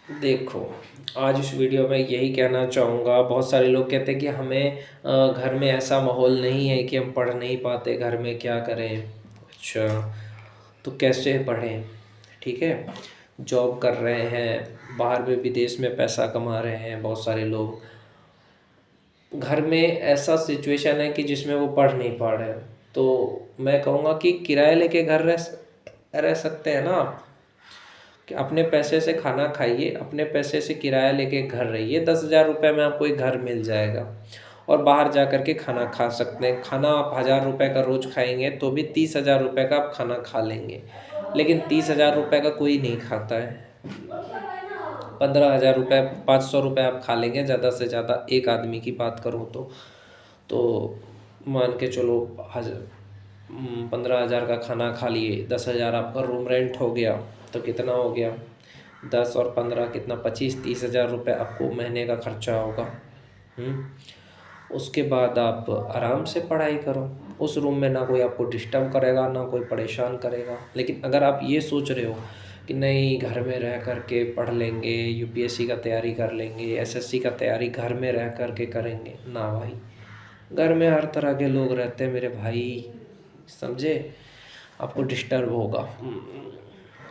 देखो, आज इस वीडियो में यही कहना चाहूँगा। बहुत सारे लोग कहते हैं कि हमें घर में ऐसा माहौल नहीं है कि हम पढ़ नहीं पाते, घर में क्या करें। अच्छा, तो कैसे पढ़ें? ठीक है, जॉब कर रहे हैं, बाहर में विदेश में पैसा कमा रहे हैं बहुत सारे लोग। घर में ऐसा सिचुएशन है कि जिसमें वो पढ़ नहीं पा रहे हैं, तो मैं कहूँगा कि किराए लेके घर रह सकते हैं ना आप। कि अपने पैसे से खाना खाइए, अपने पैसे से किराया लेके घर रहिए, 10,000 रुपये में आपको एक घर मिल जाएगा। और बाहर जा कर के खाना खा सकते हैं। खाना आप 1,000 रुपये का रोज़ खाएंगे तो भी 30,000 रुपये का आप खाना खा लेंगे। लेकिन 30,000 रुपये का कोई नहीं खाता है। 15,000 रुपये, 500 रुपये आप खा लेंगे ज़्यादा से ज़्यादा, एक आदमी की बात करूँ तो मान के चलो 15,000 का खाना खा लिए, 10,000 आपका रूम रेंट हो गया, तो कितना हो गया? 10 और 15 कितना, 25-30,000 रुपये आपको महीने का खर्चा होगा। उसके बाद आप आराम से पढ़ाई करो। उस रूम में ना कोई आपको डिस्टर्ब करेगा, ना कोई परेशान करेगा। लेकिन अगर आप ये सोच रहे हो कि नहीं, घर में रह कर के पढ़ लेंगे, यूपीएससी का तैयारी कर लेंगे, एसएससी का तैयारी घर में रह कर के करेंगे, ना भाई। घर में हर तरह के लोग रहते हैं मेरे भाई, समझे। आपको डिस्टर्ब होगा,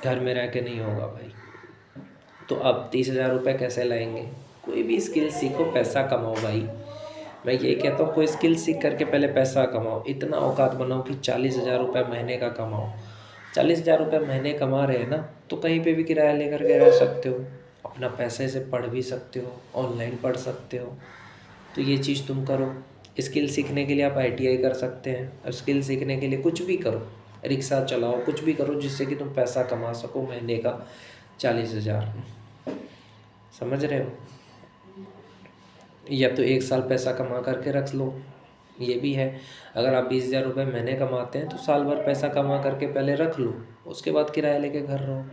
घर में रह के नहीं होगा भाई। तो अब 30,000 रुपये कैसे लाएंगे? कोई भी स्किल सीखो, पैसा कमाओ भाई। मैं ये कहता हूँ, कोई स्किल सीख करके पहले पैसा कमाओ। इतना औकात बनाओ कि 40,000 रुपये महीने का कमाओ। 40,000 रुपये महीने कमा रहे हैं ना, तो कहीं पे भी किराया लेकर के रह सकते हो, अपना पैसे से पढ़ भी सकते हो, ऑनलाइन पढ़ सकते हो। तो ये चीज़ तुम करो। स्किल सीखने के लिए आप आईटीआई कर सकते हैं। और स्किल सीखने के लिए कुछ भी करो, रिक्शा चलाओ, कुछ भी करो जिससे कि तुम पैसा कमा सको महीने का 40,000। समझ रहे हो? या तो एक साल पैसा कमा करके रख लो, ये भी है। अगर आप 20,000 रुपये महीने कमाते हैं तो साल भर पैसा कमा करके पहले रख लो, उसके बाद किराया लेके घर रहो।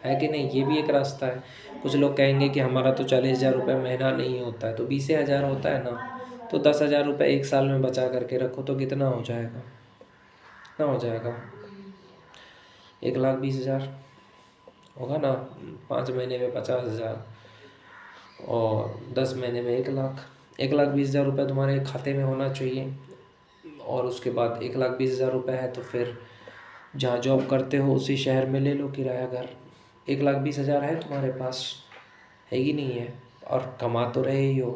है कि नहीं? ये भी एक रास्ता है। कुछ लोग कहेंगे कि हमारा तो 40,000 रुपये महीना नहीं होता है, तो 20,000 होता है ना, तो 10,000 रुपये एक साल में बचा करके रखो, तो कितना हो जाएगा? कितना हो जाएगा? 1,20,000 होगा ना। 5 महीने में 50,000 और 10 महीने में 1,00,000। 1,20,000 रुपये तुम्हारे खाते में होना चाहिए। और उसके बाद 1,20,000 रुपये है तो फिर जहाँ जॉब करते हो उसी शहर में ले लो किराया घर। 1,20,000 है तुम्हारे पास, है कि नहीं है? और कमा तो रहे ही हो,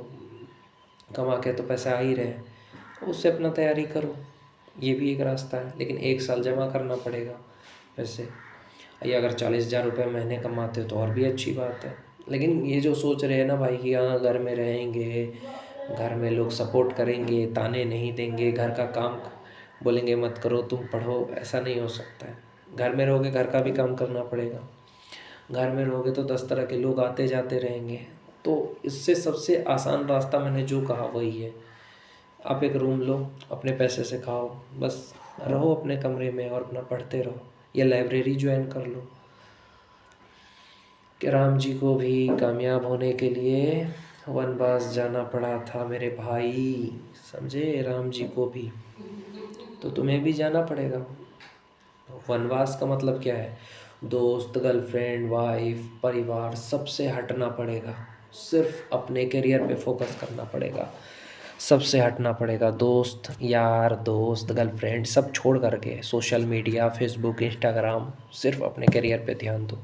कमा के तो पैसा आ ही रहे, तो उससे अपना तैयारी करो। ये भी एक रास्ता है, लेकिन एक साल जमा करना पड़ेगा वैसे। या अगर 40,000 रुपये महीने कमाते हो तो और भी अच्छी बात है। लेकिन ये जो सोच रहे हैं ना भाई कि हाँ घर में रहेंगे, घर में लोग सपोर्ट करेंगे, ताने नहीं देंगे, घर का काम बोलेंगे मत करो तुम पढ़ो, ऐसा नहीं हो सकता है। घर में रहोगे, घर का भी काम करना पड़ेगा। घर में रहोगे तो 10 तरह के लोग आते जाते रहेंगे। तो इससे सबसे आसान रास्ता मैंने जो कहा वही है। आप एक रूम लो, अपने पैसे से खाओ, बस रहो अपने कमरे में और अपना पढ़ते रहो, या लाइब्रेरी ज्वाइन कर लो। कि राम जी को भी कामयाब होने के लिए वनवास जाना पड़ा था मेरे भाई, समझे। राम जी को भी, तो तुम्हें भी जाना पड़ेगा। वनवास का मतलब क्या है? दोस्त, गर्लफ्रेंड, वाइफ, परिवार, सबसे हटना पड़ेगा। सिर्फ अपने करियर पे फोकस करना पड़ेगा, सबसे हटना पड़ेगा। दोस्त यार, दोस्त, गर्लफ्रेंड सब छोड़ करके, सोशल मीडिया, फेसबुक, इंस्टाग्राम, सिर्फ अपने करियर पे ध्यान दो।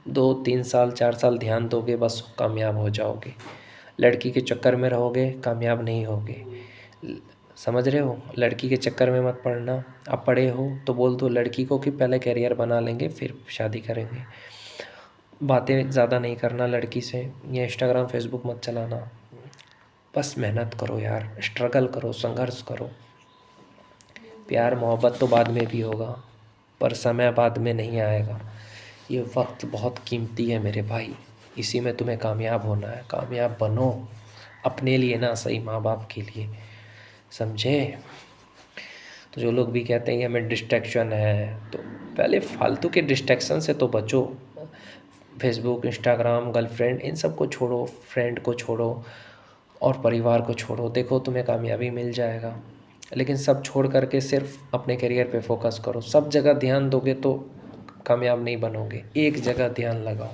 2-3 साल 4 साल ध्यान दोगे, बस कामयाब हो जाओगे। लड़की के चक्कर में रहोगे, कामयाब नहीं होगे। समझ रहे हो? लड़की के चक्कर में मत पड़ना। आप पढ़े हो तो बोल दो लड़की को कि पहले करियर बना लेंगे फिर शादी करेंगे। बातें ज़्यादा नहीं करना लड़की से, या इंस्टाग्राम फेसबुक मत चलाना। बस मेहनत करो यार, स्ट्रगल करो, संघर्ष करो। प्यार मोहब्बत तो बाद में भी होगा, पर समय बाद में नहीं आएगा। ये वक्त बहुत कीमती है मेरे भाई, इसी में तुम्हें कामयाब होना है। कामयाब बनो अपने लिए ना, सही माँ बाप के लिए, समझे। तो जो लोग भी कहते हैं कि हमें डिस्ट्रैक्शन है, तो पहले फालतू के डिस्ट्रैक्शन से तो बचो। फेसबुक, इंस्टाग्राम, गर्लफ्रेंड, इन सब को छोड़ो, फ्रेंड को छोड़ो और परिवार को छोड़ो, देखो तुम्हें कामयाबी मिल जाएगा। लेकिन सब छोड़ करके सिर्फ अपने करियर पे फोकस करो। सब जगह ध्यान दोगे तो कामयाब नहीं बनोगे, एक जगह ध्यान लगाओ।